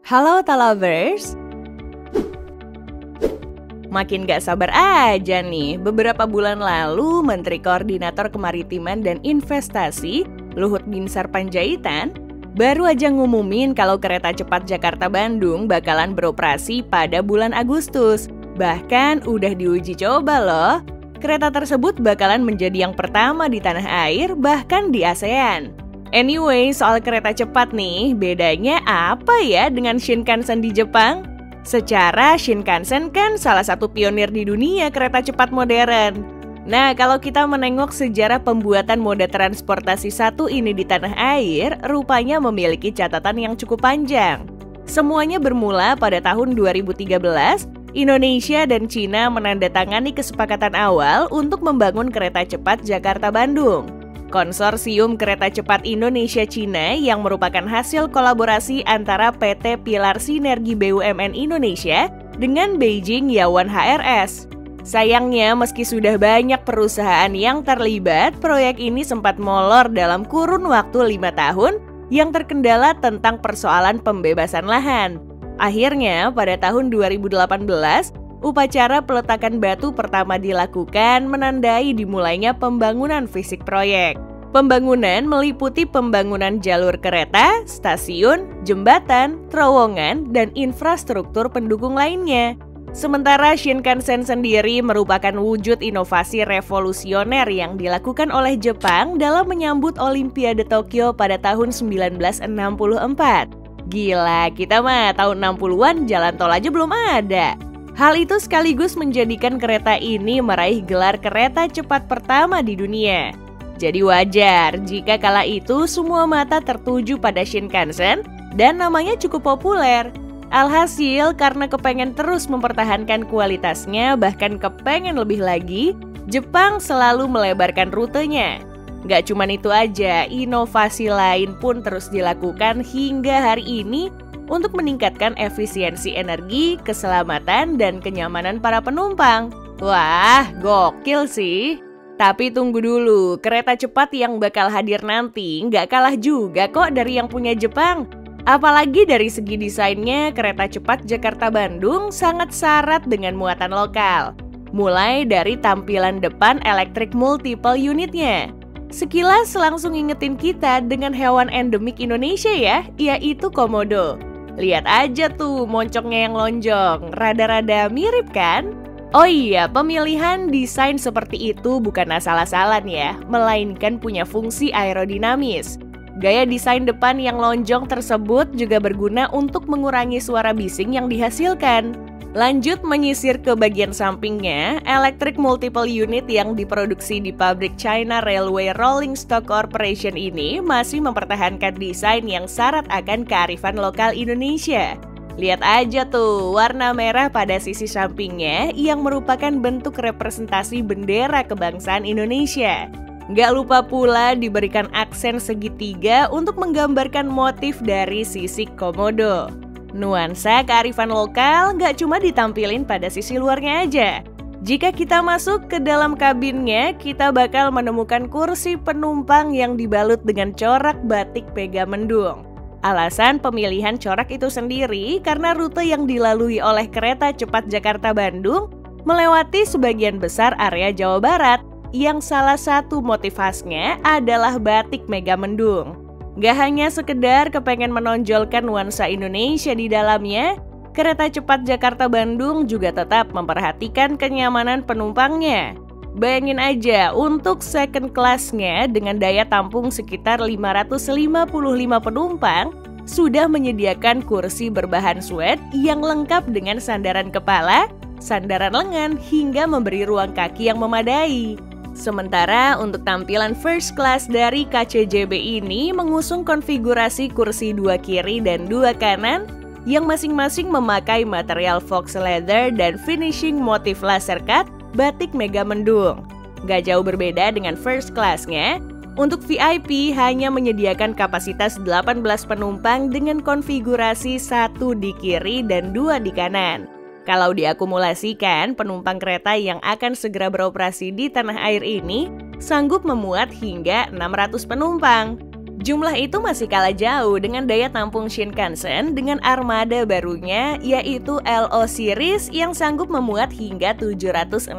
Halo Talovers, makin gak sabar aja nih. Beberapa bulan lalu, Menteri Koordinator Kemaritiman dan Investasi, Luhut Binsar Panjaitan, baru aja ngumumin kalau kereta cepat Jakarta-Bandung bakalan beroperasi pada bulan Agustus. Bahkan udah diuji coba loh. Kereta tersebut bakalan menjadi yang pertama di tanah air, bahkan di ASEAN. Anyway, soal kereta cepat nih, bedanya apa ya dengan Shinkansen di Jepang? Secara Shinkansen kan salah satu pionir di dunia kereta cepat modern. Nah, kalau kita menengok sejarah pembuatan moda transportasi satu ini di tanah air, rupanya memiliki catatan yang cukup panjang. Semuanya bermula pada tahun 2013, Indonesia dan Cina menandatangani kesepakatan awal untuk membangun kereta cepat Jakarta-Bandung. Konsorsium Kereta Cepat Indonesia-Cina yang merupakan hasil kolaborasi antara PT Pilar Sinergi BUMN Indonesia dengan Beijing Yawan HRS. Sayangnya, meski sudah banyak perusahaan yang terlibat, proyek ini sempat molor dalam kurun waktu 5 tahun yang terkendala tentang persoalan pembebasan lahan. Akhirnya, pada tahun 2018, upacara peletakan batu pertama dilakukan menandai dimulainya pembangunan fisik proyek. Pembangunan meliputi pembangunan jalur kereta, stasiun, jembatan, terowongan, dan infrastruktur pendukung lainnya. Sementara Shinkansen sendiri merupakan wujud inovasi revolusioner yang dilakukan oleh Jepang dalam menyambut Olimpiade Tokyo pada tahun 1964. Gila, kita mah tahun 60-an jalan tol aja belum ada. Hal itu sekaligus menjadikan kereta ini meraih gelar kereta cepat pertama di dunia. Jadi wajar jika kala itu semua mata tertuju pada Shinkansen dan namanya cukup populer. Alhasil, karena kepengen terus mempertahankan kualitasnya, bahkan kepengen lebih lagi, Jepang selalu melebarkan rutenya. Gak cuman itu aja, inovasi lain pun terus dilakukan hingga hari ini untuk meningkatkan efisiensi energi, keselamatan, dan kenyamanan para penumpang. Wah, gokil sih. Tapi tunggu dulu, kereta cepat yang bakal hadir nanti nggak kalah juga kok dari yang punya Jepang. Apalagi dari segi desainnya, kereta cepat Jakarta-Bandung sangat syarat dengan muatan lokal. Mulai dari tampilan depan elektrik multiple unitnya. Sekilas langsung ingetin kita dengan hewan endemik Indonesia ya, yaitu komodo. Lihat aja tuh moncongnya yang lonjong, rada-rada mirip kan? Oh iya, pemilihan desain seperti itu bukan asal-asalan ya, melainkan punya fungsi aerodinamis. Gaya desain depan yang lonjong tersebut juga berguna untuk mengurangi suara bising yang dihasilkan. Lanjut menyisir ke bagian sampingnya, elektrik multiple unit yang diproduksi di pabrik China Railway Rolling Stock Corporation ini masih mempertahankan desain yang syarat akan kearifan lokal Indonesia. Lihat aja tuh, warna merah pada sisi sampingnya yang merupakan bentuk representasi bendera kebangsaan Indonesia. Nggak lupa pula diberikan aksen segitiga untuk menggambarkan motif dari sisik komodo. Nuansa kearifan lokal nggak cuma ditampilin pada sisi luarnya aja. Jika kita masuk ke dalam kabinnya, kita bakal menemukan kursi penumpang yang dibalut dengan corak batik Pegamendung. Alasan pemilihan corak itu sendiri karena rute yang dilalui oleh kereta cepat Jakarta-Bandung melewati sebagian besar area Jawa Barat, yang salah satu motif khasnya adalah batik Megamendung. Gak hanya sekedar kepengen menonjolkan nuansa Indonesia di dalamnya, kereta cepat Jakarta-Bandung juga tetap memperhatikan kenyamanan penumpangnya. Bayangin aja, untuk second class-nya dengan daya tampung sekitar 555 penumpang, sudah menyediakan kursi berbahan suede yang lengkap dengan sandaran kepala, sandaran lengan, hingga memberi ruang kaki yang memadai. Sementara untuk tampilan first class dari KCJB ini mengusung konfigurasi kursi 2 kiri dan 2 kanan yang masing-masing memakai material fox leather dan finishing motif laser cut batik Megamendung. Gak jauh berbeda dengan first class-nya, untuk VIP hanya menyediakan kapasitas 18 penumpang dengan konfigurasi 1 di kiri dan 2 di kanan. Kalau diakumulasikan, penumpang kereta yang akan segera beroperasi di tanah air ini sanggup memuat hingga 600 penumpang. Jumlah itu masih kalah jauh dengan daya tampung Shinkansen dengan armada barunya yaitu LO Series yang sanggup memuat hingga 768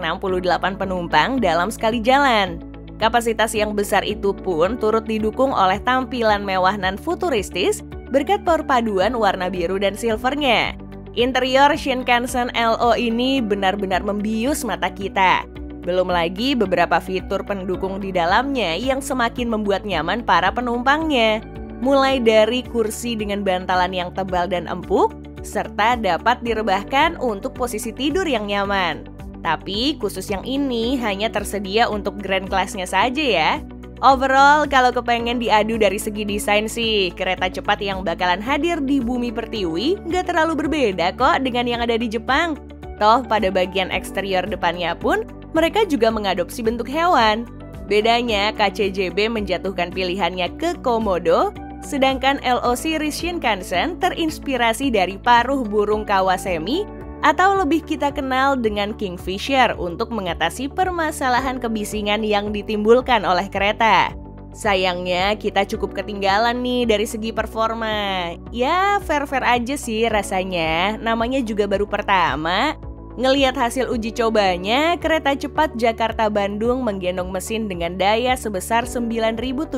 penumpang dalam sekali jalan. Kapasitas yang besar itu pun turut didukung oleh tampilan mewah dan futuristis berkat perpaduan warna biru dan silvernya. Interior Shinkansen LO ini benar-benar membius mata kita. Belum lagi beberapa fitur pendukung di dalamnya yang semakin membuat nyaman para penumpangnya. Mulai dari kursi dengan bantalan yang tebal dan empuk, serta dapat direbahkan untuk posisi tidur yang nyaman. Tapi khusus yang ini hanya tersedia untuk grand class-nya saja ya. Overall, kalau kepengen diadu dari segi desain sih, kereta cepat yang bakalan hadir di bumi pertiwi nggak terlalu berbeda kok dengan yang ada di Jepang. Toh pada bagian eksterior depannya pun, mereka juga mengadopsi bentuk hewan. Bedanya, KCJB menjatuhkan pilihannya ke komodo, sedangkan LO Series Shinkansen terinspirasi dari paruh burung kawasemi atau lebih kita kenal dengan Kingfisher untuk mengatasi permasalahan kebisingan yang ditimbulkan oleh kereta. Sayangnya kita cukup ketinggalan nih dari segi performa. Ya fair-fair aja sih rasanya, namanya juga baru pertama. Ngelihat hasil uji cobanya, kereta cepat Jakarta-Bandung menggendong mesin dengan daya sebesar 9.750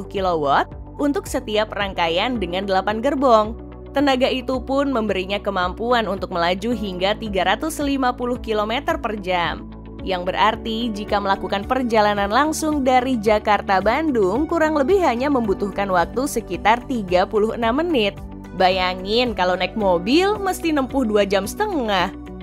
kW untuk setiap rangkaian dengan 8 gerbong. Tenaga itu pun memberinya kemampuan untuk melaju hingga 350 km per jam. Yang berarti jika melakukan perjalanan langsung dari Jakarta-Bandung kurang lebih hanya membutuhkan waktu sekitar 36 menit. Bayangin kalau naik mobil mesti nempuh 2,5 jam.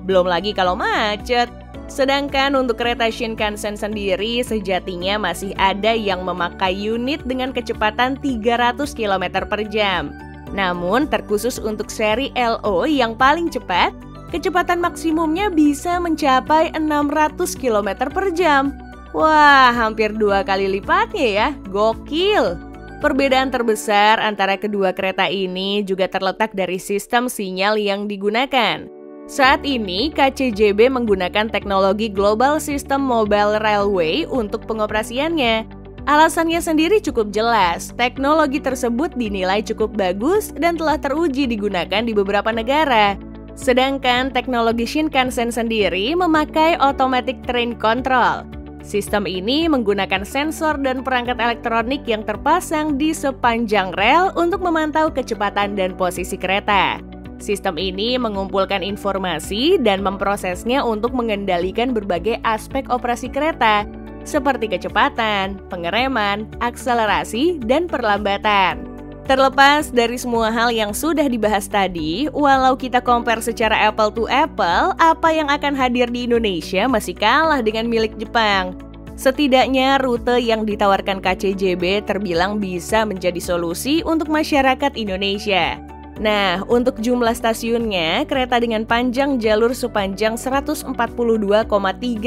Belum lagi kalau macet. Sedangkan untuk kereta Shinkansen sendiri sejatinya masih ada yang memakai unit dengan kecepatan 300 km per jam. Namun terkhusus untuk seri LO yang paling cepat, kecepatan maksimumnya bisa mencapai 600 km per jam. Wah, hampir 2 kali lipatnya ya, gokil! Perbedaan terbesar antara kedua kereta ini juga terletak dari sistem sinyal yang digunakan. Saat ini, KCJB menggunakan teknologi Global System Mobile Railway untuk pengoperasiannya. Alasannya sendiri cukup jelas, teknologi tersebut dinilai cukup bagus dan telah teruji digunakan di beberapa negara. Sedangkan teknologi Shinkansen sendiri memakai Automatic Train Control. Sistem ini menggunakan sensor dan perangkat elektronik yang terpasang di sepanjang rel untuk memantau kecepatan dan posisi kereta. Sistem ini mengumpulkan informasi dan memprosesnya untuk mengendalikan berbagai aspek operasi kereta, seperti kecepatan, pengereman, akselerasi, dan perlambatan. Terlepas dari semua hal yang sudah dibahas tadi, walau kita compare secara apple to apple, apa yang akan hadir di Indonesia masih kalah dengan milik Jepang. Setidaknya rute yang ditawarkan KCJB terbilang bisa menjadi solusi untuk masyarakat Indonesia. Nah, untuk jumlah stasiunnya, kereta dengan panjang jalur sepanjang 142,3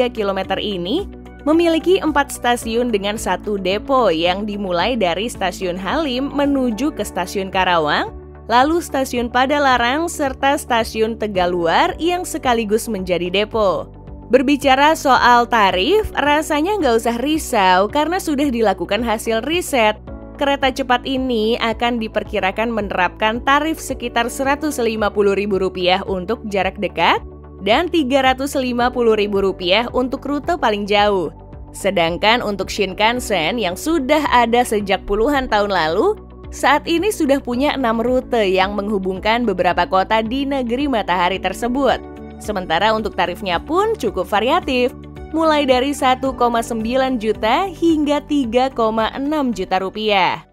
km ini memiliki 4 stasiun dengan 1 depo yang dimulai dari Stasiun Halim menuju ke Stasiun Karawang, lalu Stasiun Padalarang, serta Stasiun Tegaluar yang sekaligus menjadi depo. Berbicara soal tarif, rasanya nggak usah risau karena sudah dilakukan hasil riset. Kereta cepat ini akan diperkirakan menerapkan tarif sekitar Rp150.000 untuk jarak dekat dan Rp350.000 untuk rute paling jauh. Sedangkan untuk Shinkansen yang sudah ada sejak puluhan tahun lalu, saat ini sudah punya 6 rute yang menghubungkan beberapa kota di negeri matahari tersebut. Sementara untuk tarifnya pun cukup variatif, mulai dari 1,9 juta hingga 3,6 juta rupiah.